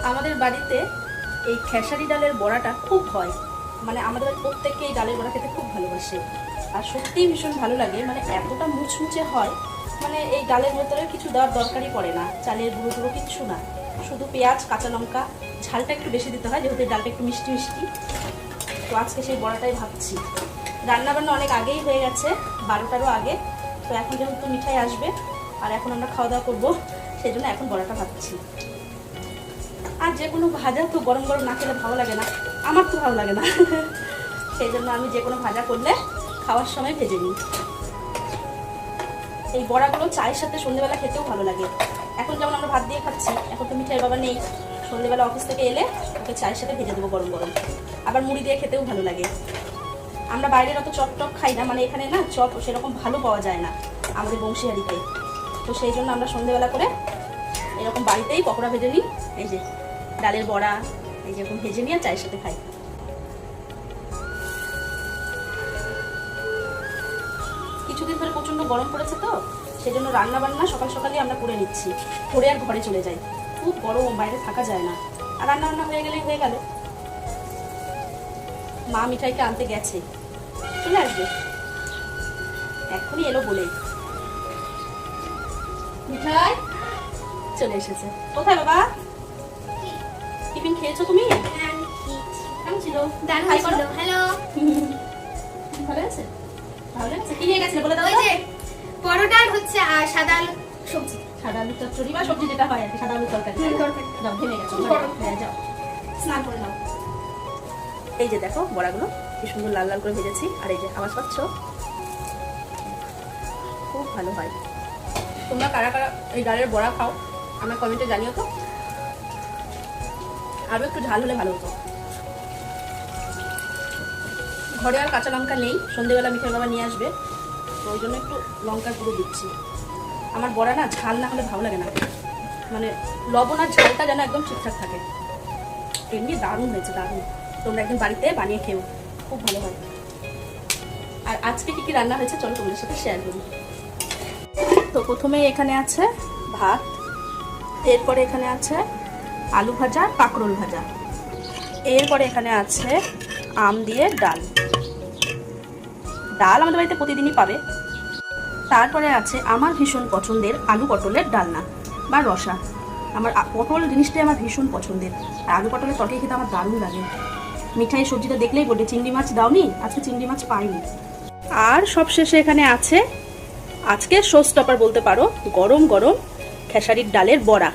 আমাদের বাড়িতে এই খেসারি ডালের বড়াটা খুব হয়, মানে আমাদের প্রত্যেককে এই ডালের বড়া খেতে খুব ভালোবাসে। আর সত্যিই ভীষণ ভালো লাগে, মানে এতটা মুচমুচে হয়, মানে এই ডালের ভেতরে কিছু দেওয়ার দরকারই পড়ে না, চালের গুঁড়ো টুড়ো কিচ্ছু না, শুধু পেঁয়াজ কাঁচা লঙ্কা, ঝালটা একটু বেশি দিতে হয় যেহেতু ডালটা একটু মিষ্টি মিষ্টি। তো আজকে সেই বড়াটাই ভাবছি। রান্নাবান্না অনেক আগেই হয়ে গেছে, 12টারও আগে। তো এখন যেহেতু মিঠাই আসবে আর এখন আমরা খাওয়া দাওয়া করবো, সেই জন্য এখন বড়াটা ভাবছি। আর যে কোনো ভাজা তো গরম গরম না খেলে ভালো লাগে না, আমার তো ভালো লাগে না সেই জন্য আমি যে কোনো ভাজা করলে খাওয়ার সময় ভেজে নিই। এই বড়াগুলো চায়ের সাথে সন্ধ্যেবেলা খেতেও ভালো লাগে। এখন যেমন আমরা ভাত দিয়ে খাচ্ছি, এখন তো মিঠাইয়ের বাবা নেই, সন্ধ্যেবেলা অফিস থেকে এলে ওকে চায়ের সাথে ভেজে দেবো গরম গরম। আবার মুড়ি দিয়ে খেতেও ভালো লাগে। আমরা বাইরের অত চপ টপ খাই না, মানে এখানে না চপ সেরকম ভালো পাওয়া যায় না আমাদের বংশীহারিতে। তো সেই জন্য আমরা সন্ধ্যেবেলা করে এরকম বাড়িতেই পকোড়া ভেজে নিই, এই যে ডালের বড়া এই যেরকম ভেজে নিয়ে চায়ের সাথে খাই। কিছুদিন ধরে প্রচন্ড গরম পড়েছে তো সেই জন্য রান্না বান্না সকাল সকালই আমরা করে নিচ্ছি, করে আর ঘরে চলে যাই। খুব গরম, বাইরে থাকা যায় না। আর রান্না বান্না হয়ে গেলেই হয়ে গেল। মা মিঠাইকে আনতে গেছে, চলে আসবে এখনই এলো বলেই। মিঠাই চলে এসেছে। কোথায় বাবা? টিফিন খেয়েছো তুমি? কেমন ছিল? হ্যালো, ভালো আছে? ভালো আছে। কি নিয়ে গেছিলে বলে দাও? ওই যে পরোটা হচ্ছে আর সাদা আলু সবজি। সাদা আলু চচ্চড়ি বা সবজি যেটা হয় আর কি, সাদা আলু তরকারি। যাও ঘেমে গেছো, হ্যাঁ যাও স্নান করে নাও। এই যে দেখো বড়াগুলো কি সুন্দর লাল লাল করে ভেজেছি। আর এই যে আওয়াজ পাচ্ছ, খুব ভালো হয়। তোমরা কারা কারা এই ডালের বড়া খাও আমার কমেন্টে জানিও তো। আরও একটু ঝাল হলে ভালো হতো। ঘরে আর কাঁচা লঙ্কা নেই, সন্ধ্যেবেলা মিঠাই বাবা নিয়ে আসবে, তো ওই জন্য একটু লঙ্কার গুঁড়ো দিচ্ছি। আমার বড়া না ঝাল না হলে ভালো লাগে না, মানে লবণ আর ঝালটা যেন একদম ঠিকঠাক থাকে। এমনি দারুণ হয়েছে, দারুণ। তোমরা একদিন বাড়িতে বানিয়ে খেও, খুব ভালো হয়। আর আজকে কি কি রান্না হয়েছে চলো তোমাদের সাথে শেয়ার করি। তো প্রথমে এখানে আছে ভাত, এরপরে এখানে আছে আলু ভাজা, কাঁকরোল ভাজা, এরপরে এখানে আছে আম দিয়ে ডাল। ডাল আমাদের বাড়িতে প্রতিদিনই পাবে। তারপরে আছে আমার ভীষণ পছন্দের আলু পটলের ডালনা বা রসা। আমার পটল জিনিসটাই আমার ভীষণ পছন্দের, আর আলু পটলের তরকারি খেতে আমার দারুণ লাগে। মিঠাই সবজিটা দেখলেই বলবে চিংড়ি মাছ দাওনি, আজকে চিংড়ি মাছ পাইনি। আর সবশেষে এখানে আছে আজকে শো স্টপার বলতে পারো, গরম গরম খেসারির ডালের বড়া।